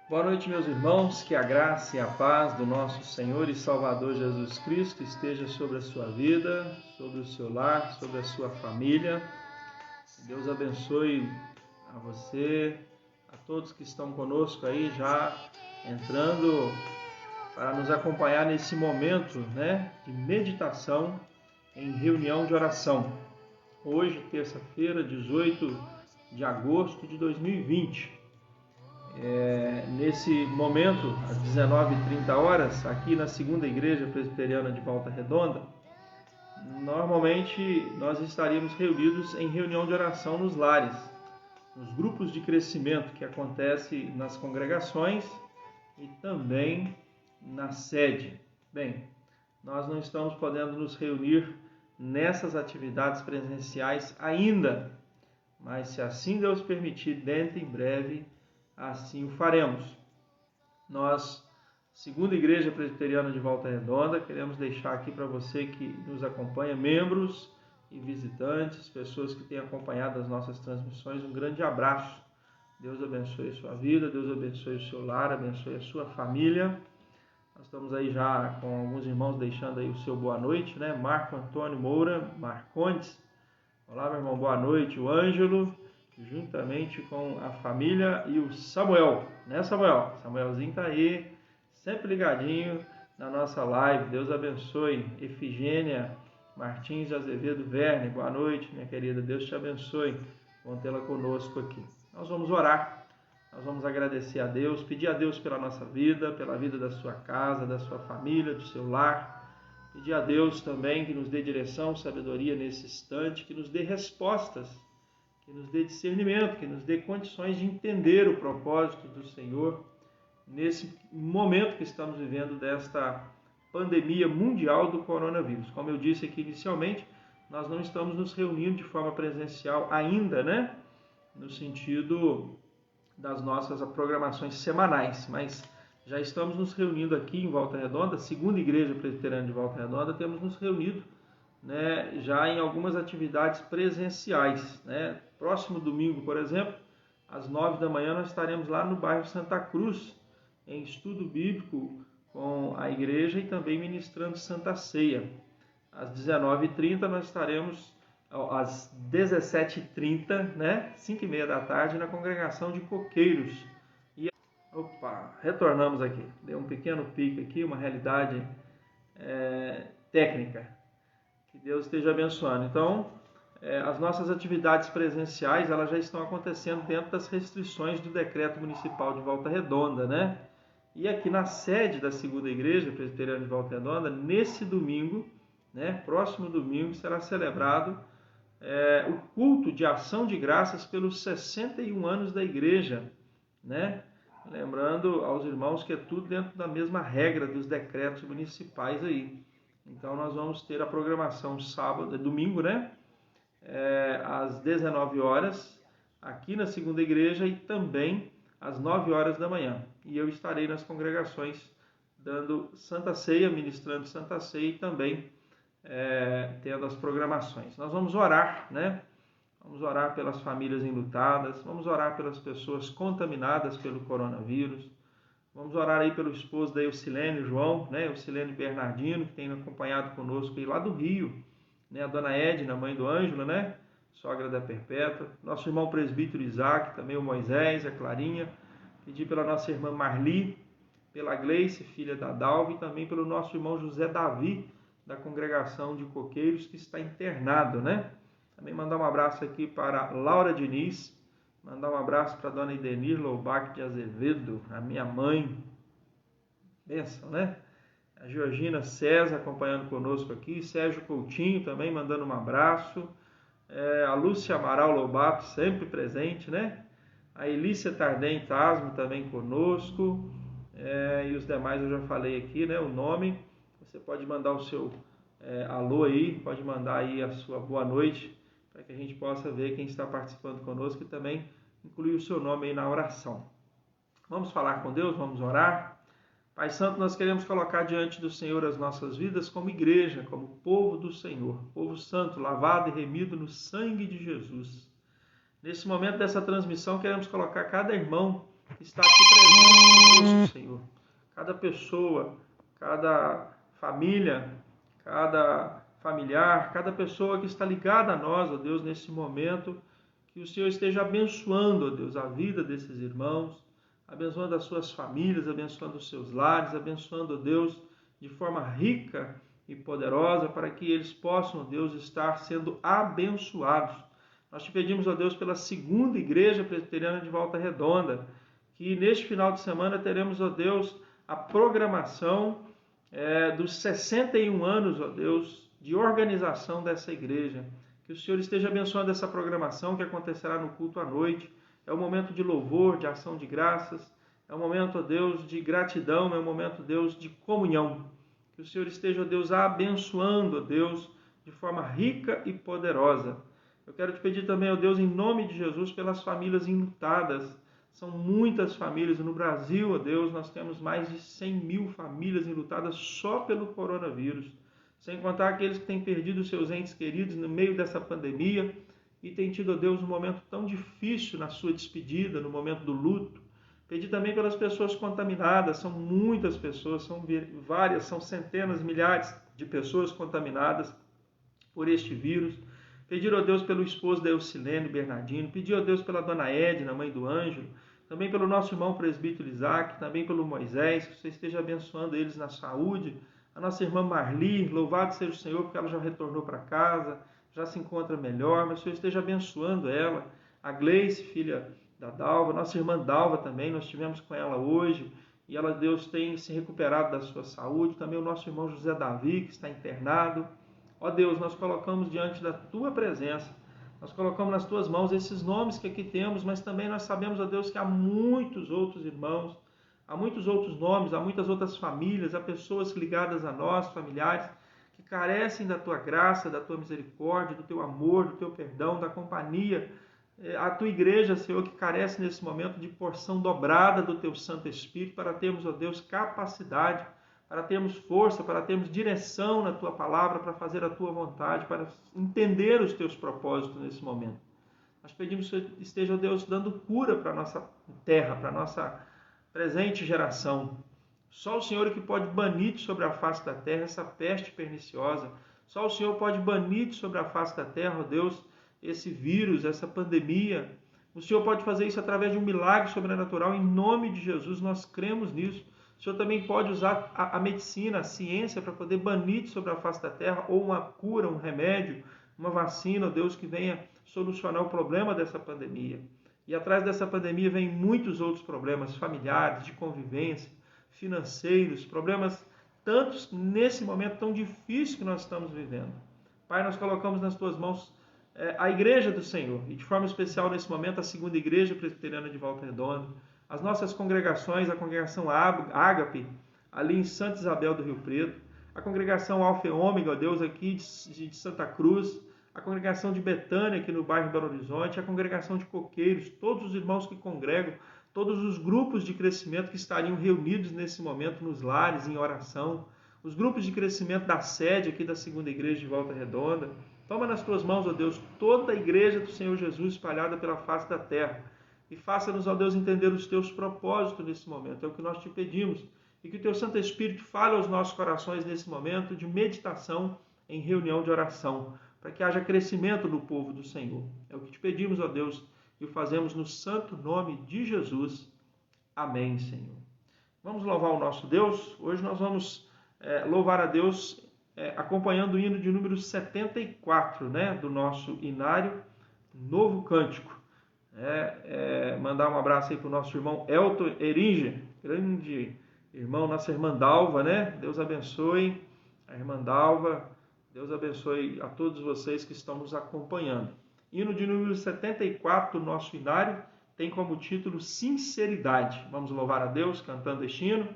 Boa noite, meus irmãos, que a graça e a paz do nosso Senhor e Salvador Jesus Cristo esteja sobre a sua vida, sobre o seu lar, sobre a sua família. Deus abençoe a você, a todos que estão conosco aí já entrando para nos acompanhar nesse momento, de meditação em reunião de oração. Hoje, terça-feira, 18 de agosto de 2020. Nesse momento, às 19h30, aqui na Segunda Igreja Presbiteriana de Volta Redonda, normalmente nós estaríamos reunidos em reunião de oração nos lares, nos grupos de crescimento que acontece nas congregações e também na sede. Bem, nós não estamos podendo nos reunir nessas atividades presenciais ainda, mas se assim Deus permitir, dentro em breve, assim o faremos. Nós, Segunda Igreja Presbiteriana de Volta Redonda, queremos deixar aqui para você que nos acompanha, membros e visitantes, pessoas que têm acompanhado as nossas transmissões, um grande abraço. Deus abençoe a sua vida, Deus abençoe o seu lar, abençoe a sua família. Nós estamos aí já com alguns irmãos deixando aí o seu boa noite, Marco Antônio Moura Marcondes. Olá, meu irmão, boa noite. O Ângelo, juntamente com a família, e o Samuel, Samuel? Samuelzinho tá aí, sempre ligadinho na nossa live. Deus abençoe. Efigênia Martins de Azevedo Verne, boa noite, minha querida. Deus te abençoe. Bom tê-la conosco aqui. Nós vamos orar, nós vamos agradecer a Deus, pedir a Deus pela nossa vida, pela vida da sua casa, da sua família, do seu lar. Pedir a Deus também que nos dê direção, sabedoria nesse instante, que nos dê respostas, que nos dê discernimento, que nos dê condições de entender o propósito do Senhor nesse momento que estamos vivendo desta pandemia mundial do coronavírus. Como eu disse aqui inicialmente, nós não estamos nos reunindo de forma presencial ainda, no sentido das nossas programações semanais, mas já estamos nos reunindo aqui em Volta Redonda, Segunda Igreja Presbiteriana de Volta Redonda, temos nos reunido já em algumas atividades presenciais. Próximo domingo, por exemplo, às 9 da manhã, nós estaremos lá no bairro Santa Cruz, em estudo bíblico com a igreja e também ministrando Santa Ceia. Às 19h30 nós estaremos, às 17h30, 5h30 da tarde, na congregação de Coqueiros. Retornamos aqui. Deu um pequeno pique aqui, uma realidade técnica. Que Deus esteja abençoando. Então, as nossas atividades presenciais, elas já estão acontecendo dentro das restrições do decreto municipal de Volta Redonda, E aqui na sede da Segunda Igreja Presbiteriana de Volta Redonda, nesse domingo, próximo domingo, será celebrado o culto de ação de graças pelos 61 anos da igreja, Lembrando aos irmãos que é tudo dentro da mesma regra dos decretos municipais aí. Então nós vamos ter a programação domingo, às 19 horas, aqui na Segunda Igreja e também às 9 horas da manhã. E eu estarei nas congregações dando Santa Ceia, ministrando Santa Ceia e também tendo as programações. Nós vamos orar, Vamos orar pelas famílias enlutadas, vamos orar pelas pessoas contaminadas pelo coronavírus, vamos orar aí pelo esposo da Eucilene João, Eucilene Bernardino, que tem acompanhado conosco aí lá do Rio, a dona Edna, mãe do Ângelo, sogra da Perpétua, nosso irmão presbítero Isaac, também o Moisés, a Clarinha, pedir pela nossa irmã Marli, pela Gleice, filha da Dalva, e também pelo nosso irmão José Davi, da congregação de Coqueiros, que está internado, Também mandar um abraço aqui para Laura Diniz, mandar um abraço para a dona Idenir Loubach de Azevedo, a minha mãe. Bênção, A Georgina César acompanhando conosco aqui, Sérgio Coutinho também mandando um abraço, a Lúcia Amaral Lobato sempre presente, A Elícia Tardem Tasmo também conosco, e os demais eu já falei aqui, o nome. Você pode mandar o seu alô aí, pode mandar aí a sua boa noite, para que a gente possa ver quem está participando conosco e também incluir o seu nome aí na oração. Vamos falar com Deus, vamos orar. Pai Santo, nós queremos colocar diante do Senhor as nossas vidas como igreja, como povo do Senhor, povo santo, lavado e remido no sangue de Jesus. Nesse momento dessa transmissão, queremos colocar cada irmão está aqui presente conosco, Senhor. Cada pessoa, cada família, cada familiar, cada pessoa que está ligada a nós, ó Deus, nesse momento, que o Senhor esteja abençoando, ó Deus, a vida desses irmãos, abençoando as suas famílias, abençoando os seus lares, abençoando, ó Deus, de forma rica e poderosa, para que eles possam, ó Deus, estar sendo abençoados. Nós te pedimos, ó Deus, pela segunda igreja presbiteriana de Volta Redonda, que neste final de semana teremos, ó Deus, a programação dos 61 anos, ó Deus, de organização dessa igreja. Que o Senhor esteja abençoando essa programação que acontecerá no culto à noite. É um momento de louvor, de ação de graças, é um momento, ó Deus, de gratidão, é um momento, Deus, de comunhão. Que o Senhor esteja, ó Deus, abençoando, ó Deus, de forma rica e poderosa. Eu quero te pedir também, ó Deus, em nome de Jesus, pelas famílias enlutadas. São muitas famílias no Brasil, ó Deus, nós temos mais de 100 mil famílias enlutadas só pelo coronavírus. Sem contar aqueles que têm perdido seus entes queridos no meio dessa pandemia e têm tido, ó Deus, um momento tão difícil na sua despedida, no momento do luto. Pedir também pelas pessoas contaminadas, são muitas pessoas, são várias, são centenas, milhares de pessoas contaminadas por este vírus. Pedir, ó Deus, pelo esposo da Eucilene Bernardino, pedir, ó Deus, pela dona Edna, mãe do Ângelo, também pelo nosso irmão presbítero Isaac, também pelo Moisés, que você esteja abençoando eles na saúde. A nossa irmã Marli, louvado seja o Senhor, porque ela já retornou para casa, já se encontra melhor, mas o Senhor esteja abençoando ela. A Gleice, filha da Dalva, nossa irmã Dalva também, nós estivemos com ela hoje, e ela, Deus, tem se recuperado da sua saúde. Também o nosso irmão José Davi, que está internado. Ó Deus, nós colocamos diante da Tua presença, nós colocamos nas Tuas mãos esses nomes que aqui temos, mas também nós sabemos, ó Deus, que há muitos outros irmãos, há muitos outros nomes, há muitas outras famílias, há pessoas ligadas a nós, familiares, que carecem da Tua graça, da Tua misericórdia, do Teu amor, do Teu perdão, da companhia. A Tua igreja, Senhor, que carece nesse momento de porção dobrada do Teu Santo Espírito, para termos, ó Deus, capacidade, para termos força, para termos direção na Tua palavra, para fazer a Tua vontade, para entender os Teus propósitos nesse momento. Nós pedimos que esteja, Deus, dando cura para a nossa terra, para a nossa presente geração. Só o Senhor que pode banir sobre a face da terra essa peste perniciosa. Só o Senhor pode banir sobre a face da terra, ó Deus, esse vírus, essa pandemia. O Senhor pode fazer isso através de um milagre sobrenatural. Em nome de Jesus, nós cremos nisso. O Senhor também pode usar a medicina, a ciência, para poder banir sobre a face da terra, ou uma cura, um remédio, uma vacina, ó Deus, que venha solucionar o problema dessa pandemia. E atrás dessa pandemia vem muitos outros problemas familiares, de convivência, financeiros, problemas tantos nesse momento tão difícil que nós estamos vivendo. Pai, nós colocamos nas Tuas mãos a Igreja do Senhor, e de forma especial nesse momento a segunda Igreja Presbiteriana de Volta Redonda, as nossas congregações, a congregação Ágape, ali em Santa Isabel do Rio Preto, a congregação Alfa e Ômega, ó Deus, aqui de Santa Cruz, a congregação de Betânia, aqui no bairro Belo Horizonte, a congregação de Coqueiros, todos os irmãos que congregam, todos os grupos de crescimento que estariam reunidos nesse momento nos lares, em oração, os grupos de crescimento da sede aqui da segunda igreja de Volta Redonda. Toma nas Tuas mãos, ó Deus, toda a igreja do Senhor Jesus espalhada pela face da terra, e faça-nos, ó Deus, entender os Teus propósitos nesse momento. É o que nós te pedimos. E que o Teu Santo Espírito fale aos nossos corações nesse momento de meditação em reunião de oração, para que haja crescimento do povo do Senhor. É o que te pedimos, ó Deus, e o fazemos no santo nome de Jesus. Amém, Senhor. Vamos louvar o nosso Deus? Hoje nós vamos louvar a Deus acompanhando o hino de número 74, do nosso inário Novo Cântico. Mandar um abraço aí para o nosso irmão Elton Eringer, grande irmão, nossa irmã Dalva, Deus abençoe a irmã Dalva, Deus abençoe a todos vocês que estão nos acompanhando. Hino de número 74 do nosso inário tem como título Sinceridade. Vamos louvar a Deus cantando este hino.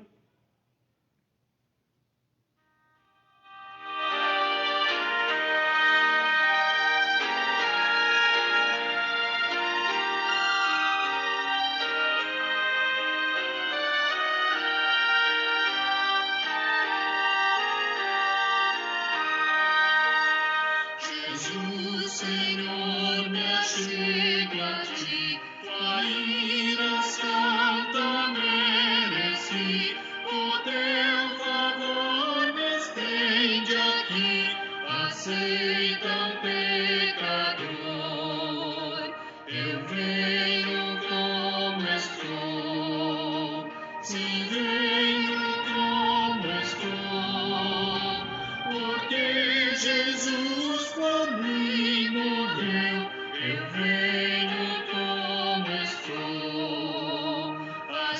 Senhor, me achego a Ti, tua ira santa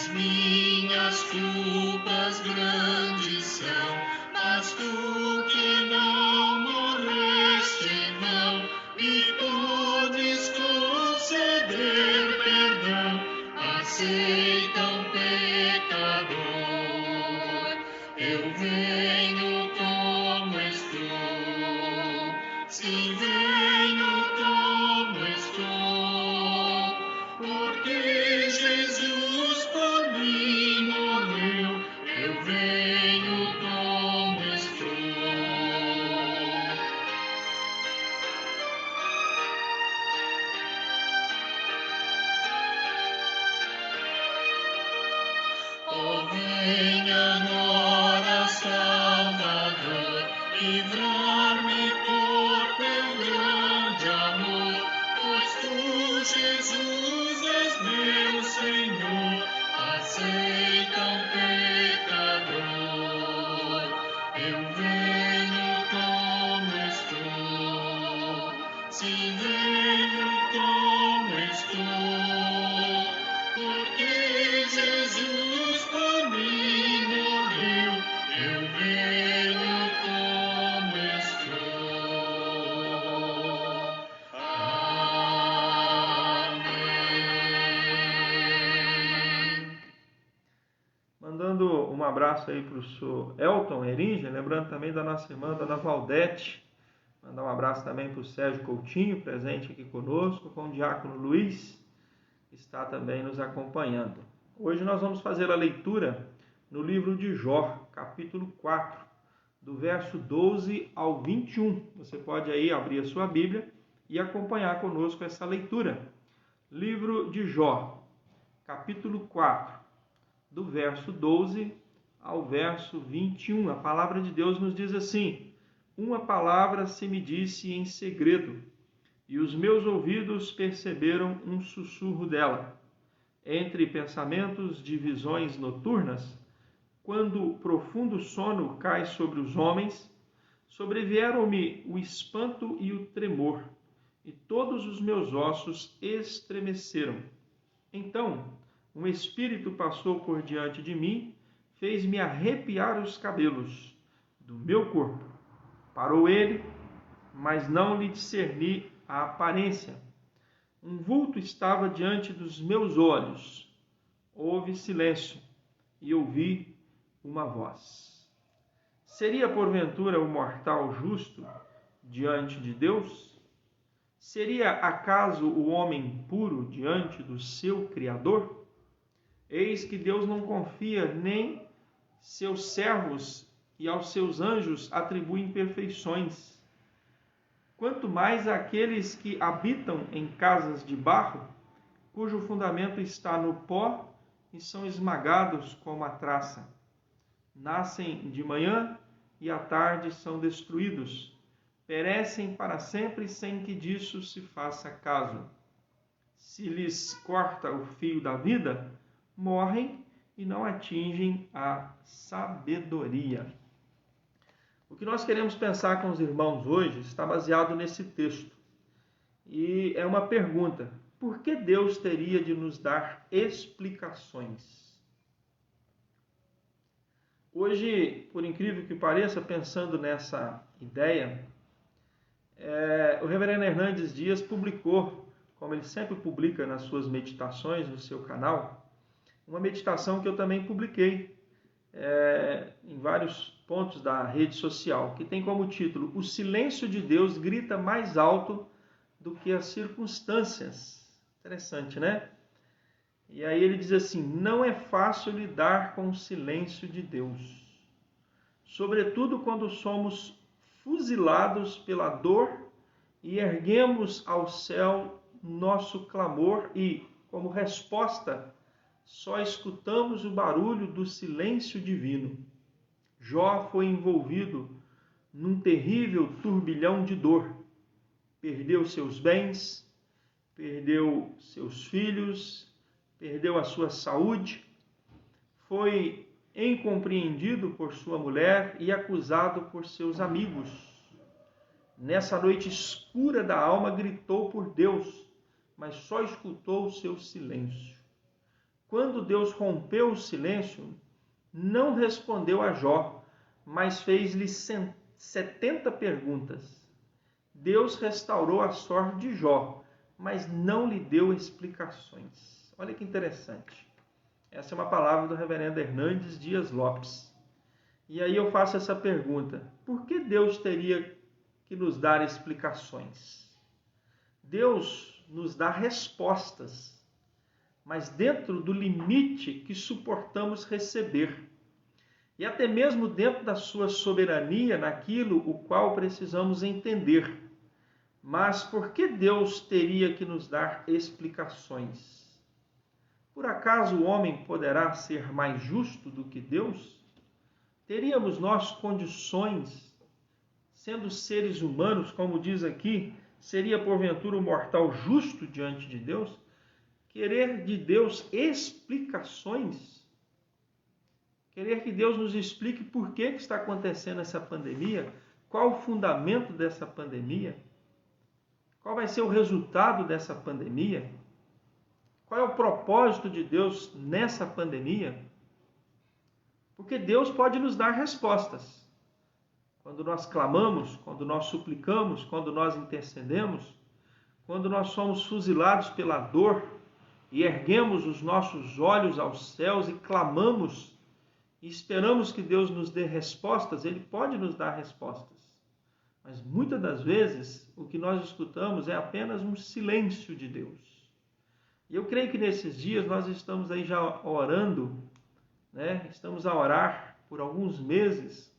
As minhas culpas grandes são, mas tu que não morreste em vão, me podes conceder perdão. Aceita um pecador, eu venho como estou, sim, venho como estou, porque Jesus por mim morreu, eu venho como estou. Oh, vem agora, Salvador, livrar-me por teu grande amor, pois tu, Jesus, és meu Senhor. Aceita um pecador, eu venho como estou, sim, venho como estou, porque Jesus por mim morreu, eu venho como estou. Amém. Mandando um abraço aí para o senhor Elton Eringer, lembrando também da nossa irmã, Dona Valdete. Mandar um abraço também para o Sérgio Coutinho, presente aqui conosco, com o diácono Luiz, que está também nos acompanhando. Hoje nós vamos fazer a leitura no livro de Jó, capítulo 4, do verso 12 ao 21. Você pode aí abrir a sua Bíblia e acompanhar conosco essa leitura. Livro de Jó, capítulo 4, do verso 12 ao verso 21. A palavra de Deus nos diz assim: uma palavra se me disse em segredo, e os meus ouvidos perceberam um sussurro dela. Entre pensamentos de visões noturnas, quando profundo sono cai sobre os homens, sobrevieram-me o espanto e o tremor, e todos os meus ossos estremeceram. Então, um espírito passou por diante de mim, fez-me arrepiar os cabelos do meu corpo. Parou ele, mas não lhe discerni a aparência. Um vulto estava diante dos meus olhos. Houve silêncio e ouvi uma voz. Seria porventura o mortal justo diante de Deus? Seria acaso o homem puro diante do seu Criador? Eis que Deus não confia nem seus servos e aos seus anjos atribui imperfeições. Quanto mais àqueles que habitam em casas de barro, cujo fundamento está no pó e são esmagados como a traça. Nascem de manhã e à tarde são destruídos. Perecem para sempre sem que disso se faça caso. Se lhes corta o fio da vida, morrem e não atingem a sabedoria. O que nós queremos pensar com os irmãos hoje está baseado nesse texto. E é uma pergunta: por que Deus teria de nos dar explicações? Hoje, por incrível que pareça, pensando nessa ideia, o reverendo Hernandes Dias publicou, como ele sempre publica nas suas meditações no seu canal, uma meditação que eu também publiquei em vários pontos da rede social, que tem como título: O silêncio de Deus grita mais alto do que as circunstâncias. Interessante, né? E aí ele diz assim: não é fácil lidar com o silêncio de Deus, sobretudo quando somos fuzilados pela dor e erguemos ao céu nosso clamor e, como resposta, só escutamos o barulho do silêncio divino. Jó foi envolvido num terrível turbilhão de dor. Perdeu seus bens, perdeu seus filhos, perdeu a sua saúde, foi incompreendido por sua mulher e acusado por seus amigos. Nessa noite escura da alma gritou por Deus, mas só escutou o seu silêncio. quando Deus rompeu o silêncio, não respondeu a Jó, mas fez-lhe 70 perguntas. Deus restaurou a sorte de Jó, mas não lhe deu explicações. Olha que interessante. Essa é uma palavra do reverendo Hernandes Dias Lopes. E aí eu faço essa pergunta: por que Deus teria que nos dar explicações? Deus nos dá respostas, mas dentro do limite que suportamos receber. E até mesmo dentro da sua soberania, naquilo o qual precisamos entender. Mas por que Deus teria que nos dar explicações? Por acaso o homem poderá ser mais justo do que Deus? Teríamos nós condições, sendo seres humanos, como diz aqui, seria porventura o mortal justo diante de Deus? Querer de Deus explicações? Querer que Deus nos explique por que está acontecendo essa pandemia? Qual o fundamento dessa pandemia? Qual vai ser o resultado dessa pandemia? Qual é o propósito de Deus nessa pandemia? Porque Deus pode nos dar respostas. Quando nós clamamos, quando nós suplicamos, quando nós intercedemos, quando nós somos fuzilados pela dor e erguemos os nossos olhos aos céus e clamamos e esperamos que Deus nos dê respostas, Ele pode nos dar respostas. Mas muitas das vezes o que nós escutamos é apenas um silêncio de Deus. E eu creio que nesses dias nós estamos aí já orando, estamos a orar por alguns meses,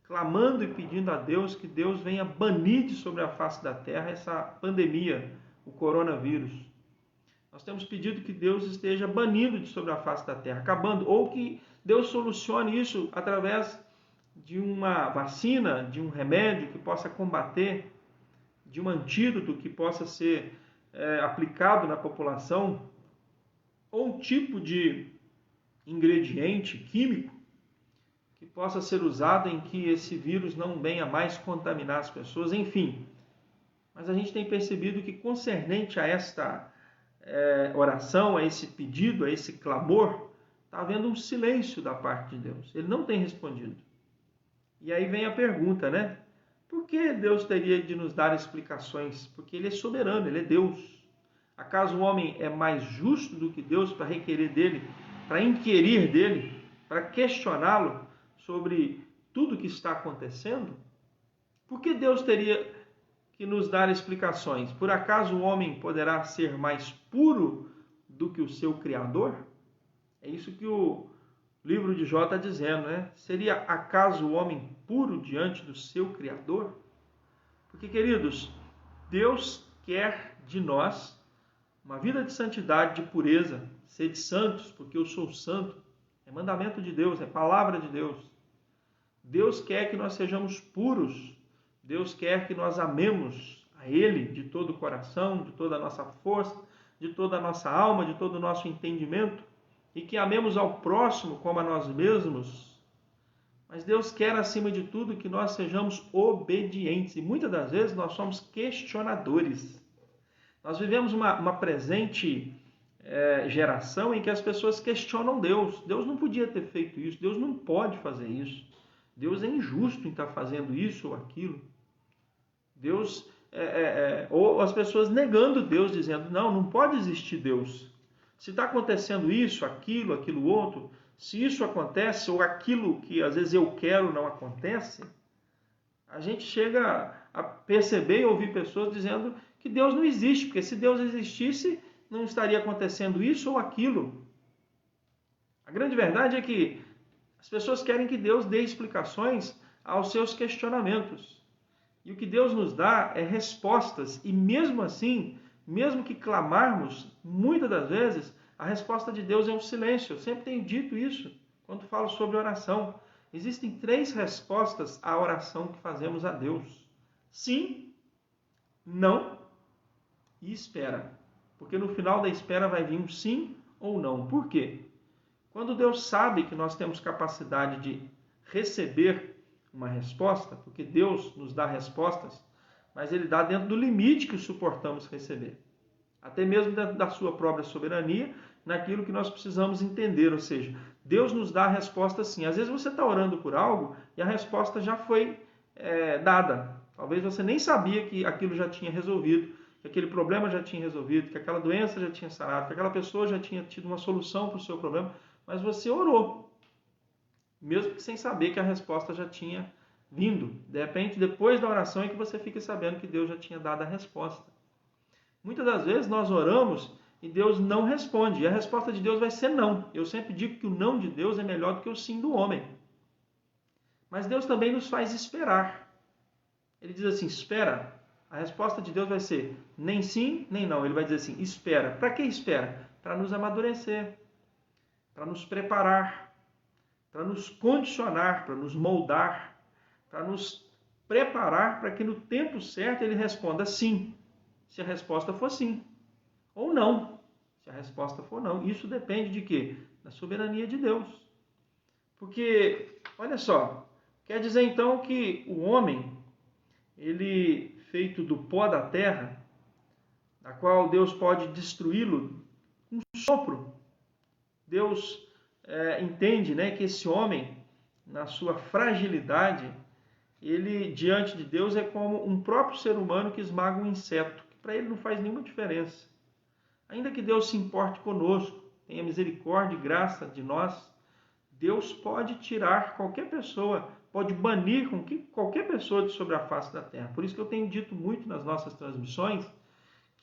clamando e pedindo a Deus que Deus venha banir de sobre a face da terra essa pandemia, o coronavírus. Nós temos pedido que Deus esteja banindo de sobre a face da terra, acabando, ou que Deus solucione isso através de uma vacina, de um remédio que possa combater, de um antídoto que possa ser aplicado na população, ou um tipo de ingrediente químico que possa ser usado em que esse vírus não venha mais contaminar as pessoas, enfim. Mas a gente tem percebido que concernente a esta oração, a esse pedido, a esse clamor, está havendo um silêncio da parte de Deus. Ele não tem respondido. E aí vem a pergunta, por que Deus teria de nos dar explicações? Porque Ele é soberano, Ele é Deus. Acaso o homem é mais justo do que Deus para requerer dele, para inquirir dele, para questioná-lo sobre tudo o que está acontecendo? Por que Deus teria que nos dar explicações? Por acaso o homem poderá ser mais puro do que o seu Criador? É isso que o livro de Jó está dizendo, Seria acaso o homem puro diante do seu Criador? Porque, queridos, Deus quer de nós uma vida de santidade, de pureza, sede santos, porque eu sou santo. É mandamento de Deus, é palavra de Deus. Deus quer que nós sejamos puros. Deus quer que nós amemos a Ele de todo o coração, de toda a nossa força, de toda a nossa alma, de todo o nosso entendimento, e que amemos ao próximo como a nós mesmos. Mas Deus quer, acima de tudo, que nós sejamos obedientes. E muitas das vezes nós somos questionadores. Nós vivemos uma presente geração em que as pessoas questionam Deus. Deus não podia ter feito isso. Deus não pode fazer isso. Deus é injusto em estar fazendo isso ou aquilo. Deus, ou as pessoas negando Deus, dizendo, não pode existir Deus. Se está acontecendo isso, aquilo outro, se isso acontece, ou aquilo que às vezes eu quero não acontece, a gente chega a perceber e ouvir pessoas dizendo que Deus não existe, porque se Deus existisse, não estaria acontecendo isso ou aquilo. A grande verdade é que as pessoas querem que Deus dê explicações aos seus questionamentos. E o que Deus nos dá é respostas, e mesmo assim, mesmo que clamarmos, muitas das vezes, a resposta de Deus é um silêncio. Eu sempre tenho dito isso quando falo sobre oração. Existem 3 respostas à oração que fazemos a Deus: sim, não e espera. Porque no final da espera vai vir um sim ou não. Por quê? Quando Deus sabe que nós temos capacidade de receber uma resposta, porque Deus nos dá respostas, mas Ele dá dentro do limite que suportamos receber. Até mesmo dentro da sua própria soberania, naquilo que nós precisamos entender, ou seja, Deus nos dá a resposta sim. Às vezes você está orando por algo e a resposta já foi dada. Talvez você nem sabia que aquilo já tinha resolvido, que aquele problema já tinha resolvido, que aquela doença já tinha sarado, que aquela pessoa já tinha tido uma solução para o seu problema, mas você orou, mesmo que sem saber que a resposta já tinha vindo. De repente, depois da oração é que você fica sabendo que Deus já tinha dado a resposta. Muitas das vezes nós oramos e Deus não responde, e a resposta de Deus vai ser não. Eu sempre digo que o não de Deus é melhor do que o sim do homem. Mas Deus também nos faz esperar. Ele diz assim, espera. A resposta de Deus vai ser nem sim, nem não. Ele vai dizer assim, espera. Para que espera? Para nos amadurecer, para nos preparar, para nos condicionar, para nos moldar, para nos preparar para que no tempo certo Ele responda sim, se a resposta for sim, ou não, se a resposta for não. Isso depende de quê? Da soberania de Deus. Porque, olha só, quer dizer então que o homem, ele feito do pó da terra, da qual Deus pode destruí-lo com um sopro. Deus entende, né, que esse homem, na sua fragilidade, ele diante de Deus é como um próprio ser humano que esmaga um inseto, que para ele não faz nenhuma diferença. Ainda que Deus se importe conosco, tenha misericórdia e graça de nós, Deus pode tirar qualquer pessoa, pode banir qualquer pessoa de sobre a face da terra. Por isso que eu tenho dito muito nas nossas transmissões,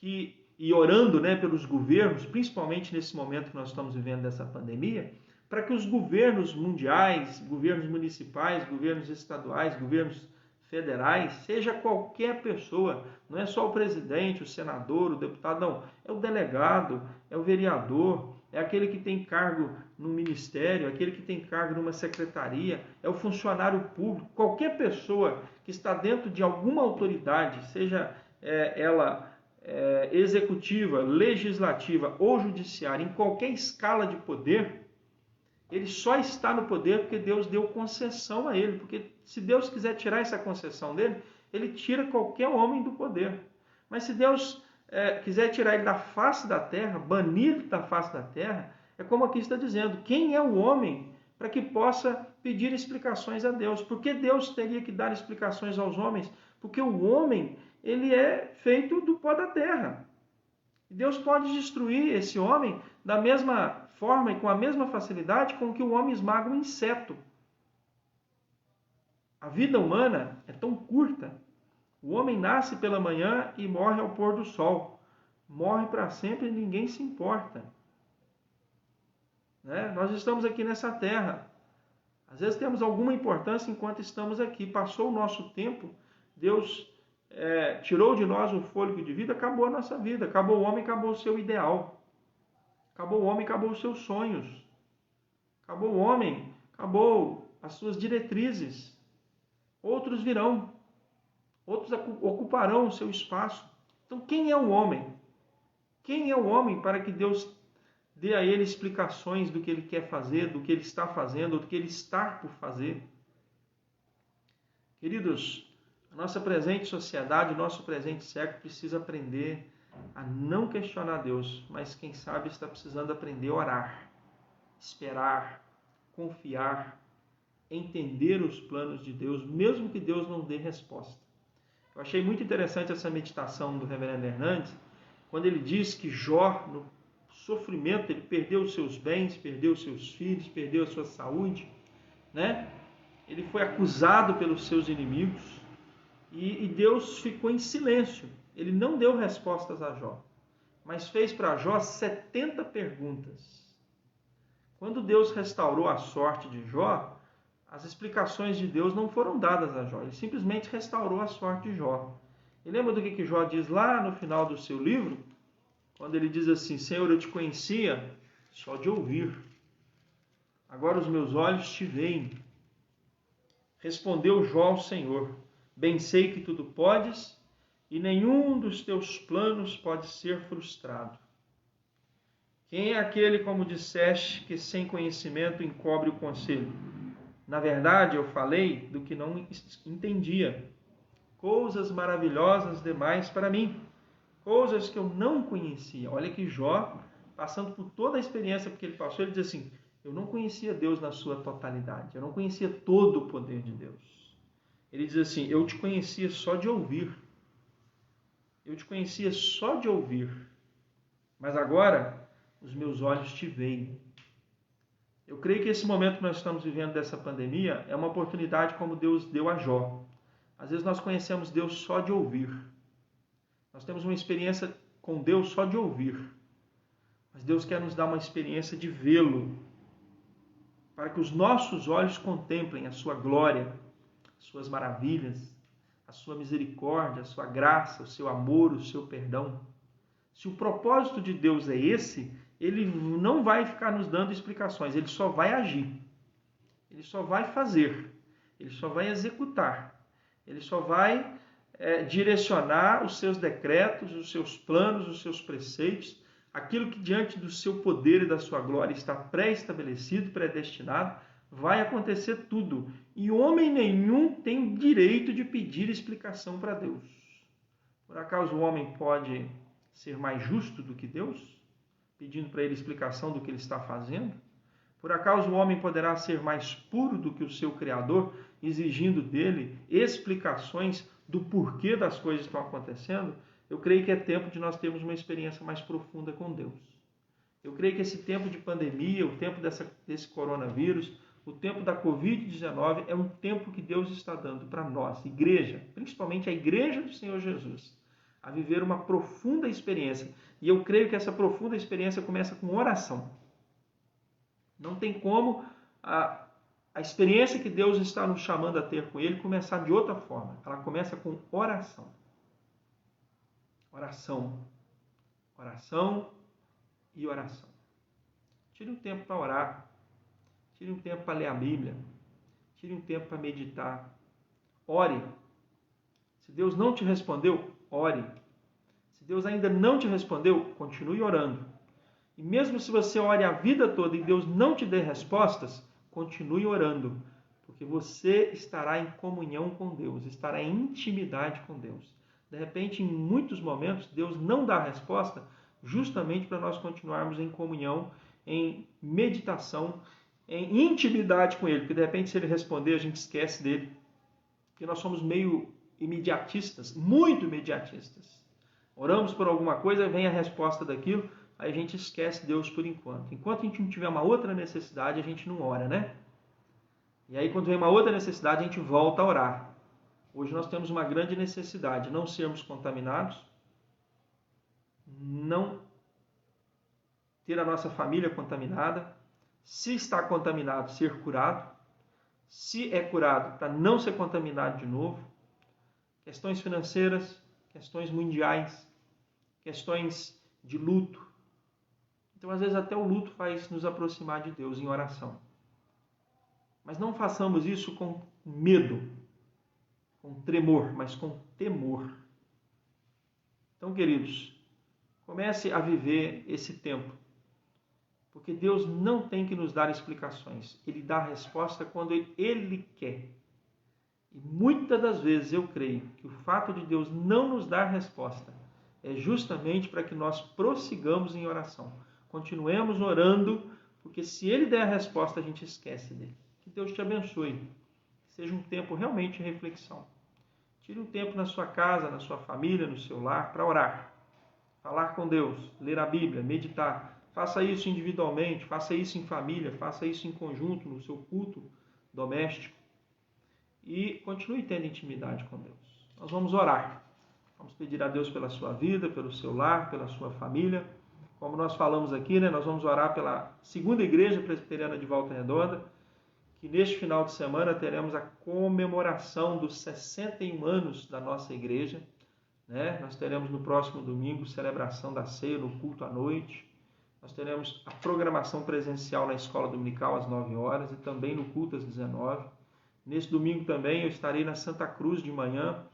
e orando, né, pelos governos, principalmente nesse momento que nós estamos vivendo dessa pandemia, para que os governos mundiais, governos municipais, governos estaduais, governos federais, seja qualquer pessoa, não é só o presidente, o senador, o deputado, não, é o delegado, é o vereador, é aquele que tem cargo no ministério, aquele que tem cargo numa secretaria, é o funcionário público, qualquer pessoa que está dentro de alguma autoridade, seja ela executiva, legislativa ou judiciária, em qualquer escala de poder, ele só está no poder porque Deus deu concessão a ele, porque se Deus quiser tirar essa concessão dele, ele tira qualquer homem do poder. Mas se Deus quiser tirar ele da face da terra, banir da face da terra, é como aqui está dizendo, quem é o homem para que possa pedir explicações a Deus? Por que Deus teria que dar explicações aos homens? Porque o homem, ele é feito do pó da terra. E Deus pode destruir esse homem da mesma forma e com a mesma facilidade com que o homem esmaga um inseto. A vida humana é tão curta. O homem nasce pela manhã e morre ao pôr do sol. Morre para sempre e ninguém se importa. Né? Nós estamos aqui nessa terra. Às vezes temos alguma importância enquanto estamos aqui. Passou o nosso tempo, Deus tirou de nós o fôlego de vida, acabou a nossa vida. Acabou o homem, acabou o seu ideal. Acabou o homem, acabou os seus sonhos. Acabou o homem, acabou as suas diretrizes. Outros virão. Outros ocuparão o seu espaço. Então, quem é o homem? Quem é o homem para que Deus dê a ele explicações do que ele quer fazer, do que ele está fazendo, do que ele está por fazer? Queridos, a nossa presente sociedade, o nosso presente século precisa aprender a não questionar Deus, mas quem sabe está precisando aprender a orar, esperar, confiar, entender os planos de Deus, mesmo que Deus não dê resposta. Eu achei muito interessante essa meditação do reverendo Hernandes, quando ele diz que Jó, no sofrimento, ele perdeu os seus bens, perdeu os seus filhos, perdeu a sua saúde, né? Ele foi acusado pelos seus inimigos e Deus ficou em silêncio. Ele não deu respostas a Jó, mas fez para Jó 70 perguntas. Quando Deus restaurou a sorte de Jó, as explicações de Deus não foram dadas a Jó. Ele simplesmente restaurou a sorte de Jó. E lembra do que Jó diz lá no final do seu livro? Quando ele diz assim, Senhor, eu te conhecia só de ouvir. Agora os meus olhos te veem. Respondeu Jó ao Senhor, bem sei que tudo podes e nenhum dos teus planos pode ser frustrado. Quem é aquele, como disseste, que sem conhecimento encobre o conselho? Na verdade, eu falei do que não entendia. Coisas maravilhosas demais para mim. Coisas que eu não conhecia. Olha que Jó passando por toda a experiência que ele passou, ele diz assim: eu não conhecia Deus na sua totalidade, eu não conhecia todo o poder de Deus. Ele diz assim: eu te conhecia só de ouvir. Eu te conhecia só de ouvir. Mas agora, os meus olhos te veem. Eu creio que esse momento que nós estamos vivendo dessa pandemia é uma oportunidade como Deus deu a Jó. Às vezes nós conhecemos Deus só de ouvir. Nós temos uma experiência com Deus só de ouvir. Mas Deus quer nos dar uma experiência de vê-lo, para que os nossos olhos contemplem a sua glória, as suas maravilhas, a sua misericórdia, a sua graça, o seu amor, o seu perdão. Se o propósito de Deus é esse, ele não vai ficar nos dando explicações, ele só vai agir, ele só vai fazer, ele só vai executar, ele só vai direcionar os seus decretos, os seus planos, os seus preceitos, aquilo que diante do seu poder e da sua glória está pré-estabelecido, predestinado, vai acontecer tudo. E homem nenhum tem direito de pedir explicação para Deus. Por acaso o homem pode ser mais justo do que Deus, pedindo para ele explicação do que ele está fazendo? Por acaso o homem poderá ser mais puro do que o seu Criador, exigindo dele explicações do porquê das coisas que estão acontecendo? Eu creio que é tempo de nós termos uma experiência mais profunda com Deus. Eu creio que esse tempo de pandemia, o tempo desse coronavírus, o tempo da Covid-19 é um tempo que Deus está dando para nós, igreja, principalmente a igreja do Senhor Jesus, a viver uma profunda experiência. E eu creio que essa profunda experiência começa com oração. Não tem como a experiência que Deus está nos chamando a ter com Ele começar de outra forma. Ela começa com oração. Oração. Oração e oração. Tire um tempo para orar. Tire um tempo para ler a Bíblia. Tire um tempo para meditar. Ore. Se Deus não te respondeu, ore. Se Deus ainda não te respondeu, continue orando. E mesmo se você ore a vida toda e Deus não te dê respostas, continue orando, porque você estará em comunhão com Deus, estará em intimidade com Deus. De repente, em muitos momentos, Deus não dá a resposta justamente para nós continuarmos em comunhão, em meditação, em intimidade com Ele, porque de repente, se Ele responder, a gente esquece dele, porque nós somos meio imediatistas, muito imediatistas. Oramos por alguma coisa, vem a resposta daquilo, aí a gente esquece Deus por enquanto. Enquanto a gente não tiver uma outra necessidade, a gente não ora, né? E aí, quando vem uma outra necessidade, a gente volta a orar. Hoje nós temos uma grande necessidade, não sermos contaminados, não ter a nossa família contaminada, se está contaminado, ser curado, se é curado, para não ser contaminado de novo, questões financeiras, questões mundiais, questões de luto. Então, às vezes, até o luto faz nos aproximar de Deus em oração. Mas não façamos isso com medo, com tremor, mas com temor. Então, queridos, comece a viver esse tempo, porque Deus não tem que nos dar explicações. Ele dá a resposta quando Ele quer. E muitas das vezes eu creio que o fato de Deus não nos dar resposta é justamente para que nós prossigamos em oração. Continuemos orando, porque se Ele der a resposta, a gente esquece dele. Que Deus te abençoe. Que seja um tempo realmente de reflexão. Tire um tempo na sua casa, na sua família, no seu lar, para orar. Falar com Deus, ler a Bíblia, meditar. Faça isso individualmente, faça isso em família, faça isso em conjunto, no seu culto doméstico. E continue tendo intimidade com Deus. Nós vamos orar. Vamos pedir a Deus pela sua vida, pelo seu lar, pela sua família. Como nós falamos aqui, nós vamos orar pela segunda igreja presbiteriana de Volta Redonda, que neste final de semana teremos a comemoração dos 61 anos da nossa igreja. Nós teremos no próximo domingo celebração da ceia, no culto à noite. Nós teremos a programação presencial na escola dominical às 9 horas e também no culto às 19. Nesse domingo também eu estarei na Santa Cruz de manhã,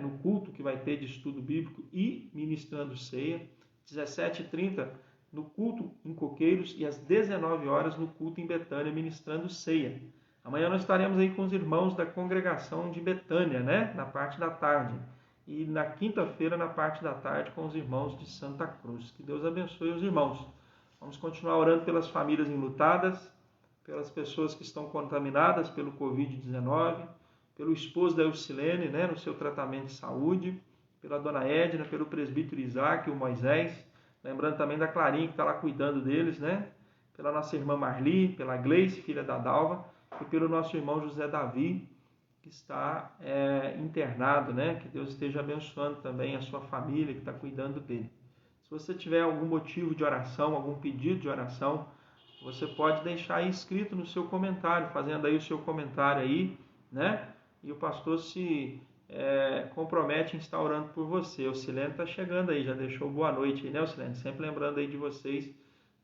no culto que vai ter de estudo bíblico e ministrando ceia. 17h30 no culto em Coqueiros e às 19 horas no culto em Betânia, ministrando ceia. Amanhã nós estaremos aí com os irmãos da congregação de Betânia, na parte da tarde. E na quinta-feira, na parte da tarde, com os irmãos de Santa Cruz. Que Deus abençoe os irmãos. Vamos continuar orando pelas famílias enlutadas, pelas pessoas que estão contaminadas pelo Covid-19, pelo esposo da Eucilene, né, no seu tratamento de saúde, pela dona Edna, pelo presbítero Isaac e o Moisés, lembrando também da Clarinha que está lá cuidando deles, né, pela nossa irmã Marli, pela Gleice, filha da Dalva, e pelo nosso irmão José Davi, que está internado, né, que Deus esteja abençoando também a sua família que está cuidando dele. Se você tiver algum motivo de oração, algum pedido de oração, você pode deixar aí escrito no seu comentário, fazendo aí o seu comentário aí, né? E o pastor se compromete em estar orando por você. O Silene está chegando aí, já deixou boa noite aí, né, o Silene? Sempre lembrando aí de vocês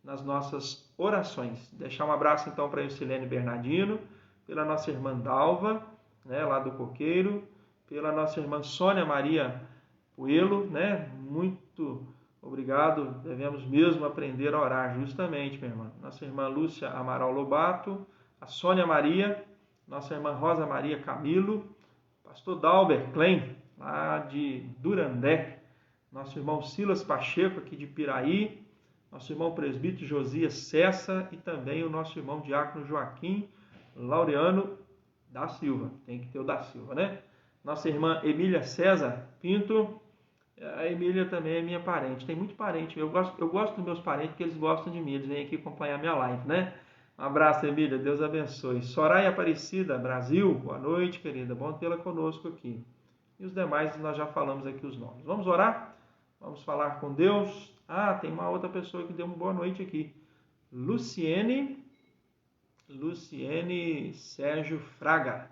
nas nossas orações. Deixar um abraço então para o Silene Bernardino, pela nossa irmã Dalva, né, lá do Coqueiro, pela nossa irmã Sônia Maria Puelo, né? Muito obrigado, devemos mesmo aprender a orar, justamente, minha irmã. Nossa irmã Lúcia Amaral Lobato, a Sônia Maria, nossa irmã Rosa Maria Camilo, pastor Dalber Klein, lá de Durandé, nosso irmão Silas Pacheco, aqui de Piraí, nosso irmão presbítero Josias Cessa e também o nosso irmão diácono Joaquim Laureano da Silva, tem que ter o da Silva, né? Nossa irmã Emília César Pinto. A Emília também é minha parente, tem muito parente, eu gosto dos meus parentes porque eles gostam de mim, eles vêm aqui acompanhar minha live, né? Um abraço, Emília, Deus abençoe. Soraya Aparecida, Brasil, boa noite, querida, bom tê-la conosco aqui. E os demais nós já falamos aqui os nomes. Vamos orar? Vamos falar com Deus? Ah, tem uma outra pessoa que deu uma boa noite aqui. Luciene Sérgio Fraga.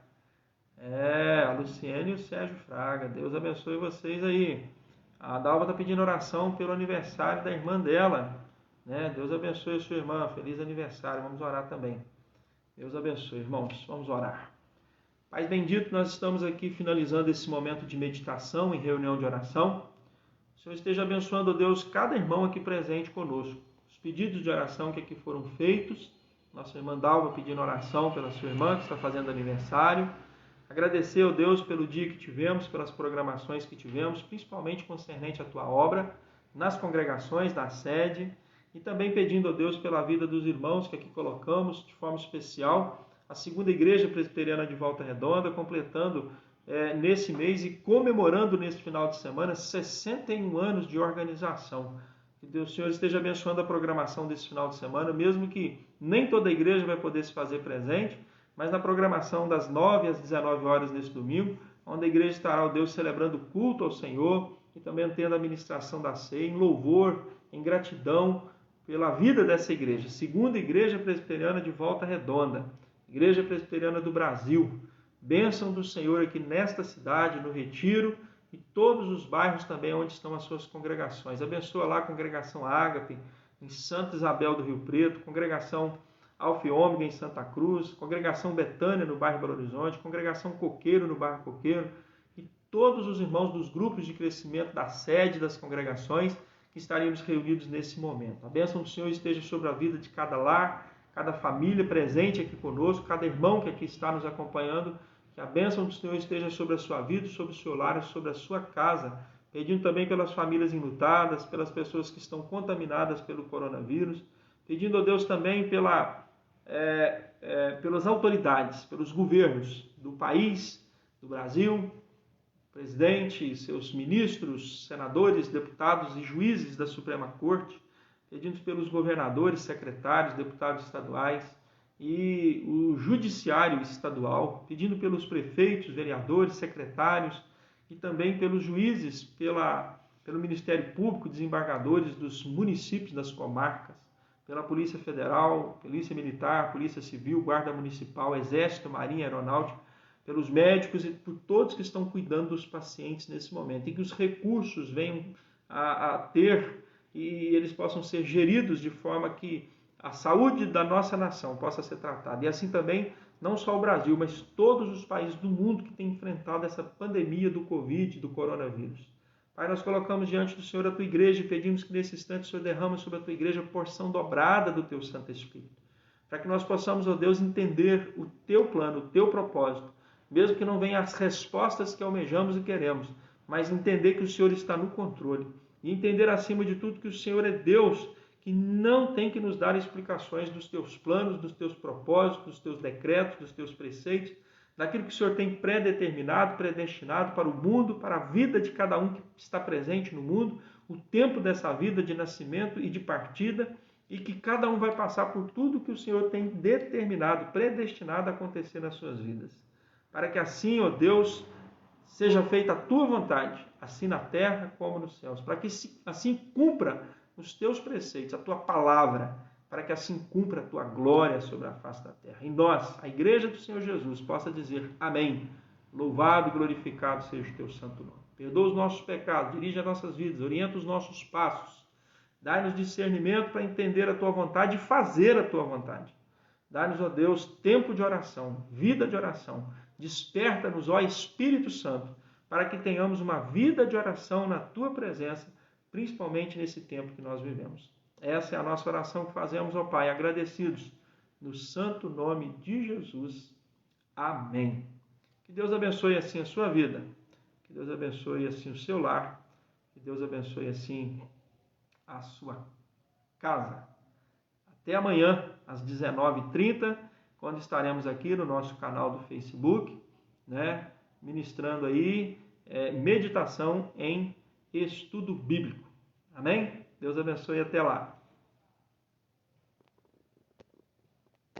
A Luciene e o Sérgio Fraga, Deus abençoe vocês aí. A Dalva está pedindo oração pelo aniversário da irmã dela, né? Deus abençoe a sua irmã, feliz aniversário, vamos orar também. Deus abençoe, irmãos, vamos orar. Pai bendito, nós estamos aqui finalizando esse momento de meditação e reunião de oração. O Senhor esteja abençoando, Deus, cada irmão aqui presente conosco. Os pedidos de oração que aqui foram feitos, nossa irmã Dalva pedindo oração pela sua irmã que está fazendo aniversário. Agradecer, ó Deus, pelo dia que tivemos, pelas programações que tivemos, principalmente concernente à Tua obra, nas congregações, na sede, e também pedindo, ó Deus, pela vida dos irmãos que aqui colocamos, de forma especial, a segunda Igreja Presbiteriana de Volta Redonda, completando nesse mês e comemorando nesse final de semana 61 anos de organização. Que Deus, Senhor, esteja abençoando a programação desse final de semana, mesmo que nem toda a igreja vai poder se fazer presente, mas na programação das 9 às 19 horas nesse domingo, onde a igreja estará, ó Deus, celebrando o culto ao Senhor e também tendo a ministração da ceia em louvor, em gratidão pela vida dessa igreja. Segunda Igreja Presbiteriana de Volta Redonda, Igreja Presbiteriana do Brasil. Bênção do Senhor aqui nesta cidade, no Retiro e todos os bairros também onde estão as suas congregações. Abençoa lá a congregação Ágape, em Santa Isabel do Rio Preto, congregação Alfa e Ômega em Santa Cruz, congregação Betânia no bairro Belo Horizonte, congregação Coqueiro no bairro Coqueiro e todos os irmãos dos grupos de crescimento da sede das congregações que estaríamos reunidos nesse momento. A bênção do Senhor esteja sobre a vida de cada lar, cada família presente aqui conosco, cada irmão que aqui está nos acompanhando, que a bênção do Senhor esteja sobre a sua vida, sobre o seu lar e sobre a sua casa, pedindo também pelas famílias enlutadas, pelas pessoas que estão contaminadas pelo coronavírus, pedindo a Deus também pelas autoridades, pelos governos do país, do Brasil, presidente, seus ministros, senadores, deputados e juízes da Suprema Corte, pedindo pelos governadores, secretários, deputados estaduais e o judiciário estadual, pedindo pelos prefeitos, vereadores, secretários e também pelos juízes, pelo Ministério Público, desembargadores dos municípios, das comarcas, pela Polícia Federal, Polícia Militar, Polícia Civil, Guarda Municipal, Exército, Marinha, Aeronáutica, pelos médicos e por todos que estão cuidando dos pacientes nesse momento, e que os recursos venham a ter e eles possam ser geridos de forma que a saúde da nossa nação possa ser tratada. E assim também, não só o Brasil, mas todos os países do mundo que têm enfrentado essa pandemia do Covid, do coronavírus. Pai, nós colocamos diante do Senhor a Tua igreja e pedimos que nesse instante o Senhor derrama sobre a Tua igreja porção dobrada do Teu Santo Espírito. Para que nós possamos, ó Deus, entender o Teu plano, o Teu propósito, mesmo que não venham as respostas que almejamos e queremos, mas entender que o Senhor está no controle. E entender acima de tudo que o Senhor é Deus que não tem que nos dar explicações dos teus planos, dos teus propósitos, dos teus decretos, dos teus preceitos, daquilo que o Senhor tem predeterminado, predestinado para o mundo, para a vida de cada um que está presente no mundo, o tempo dessa vida de nascimento e de partida, e que cada um vai passar por tudo que o Senhor tem determinado, predestinado a acontecer nas suas vidas. Para que assim, ó Deus, seja feita a tua vontade, assim na terra como nos céus, para que assim cumpra os teus preceitos, a tua palavra, para que assim cumpra a tua glória sobre a face da terra. E nós, a igreja do Senhor Jesus, possa dizer amém. Louvado e glorificado seja o teu santo nome. Perdoa os nossos pecados, dirige as nossas vidas, orienta os nossos passos. Dá-nos discernimento para entender a tua vontade e fazer a tua vontade. Dá-nos, ó Deus, tempo de oração, vida de oração. Desperta-nos, ó Espírito Santo, para que tenhamos uma vida de oração na tua presença, principalmente nesse tempo que nós vivemos. Essa é a nossa oração que fazemos, ó Pai, agradecidos, no santo nome de Jesus. Amém. Que Deus abençoe assim a sua vida, que Deus abençoe assim o seu lar, que Deus abençoe assim a sua casa. Até amanhã, às 19h30, quando estaremos aqui no nosso canal do Facebook, ministrando aí meditação em estudo bíblico. Amém? Deus abençoe e até lá.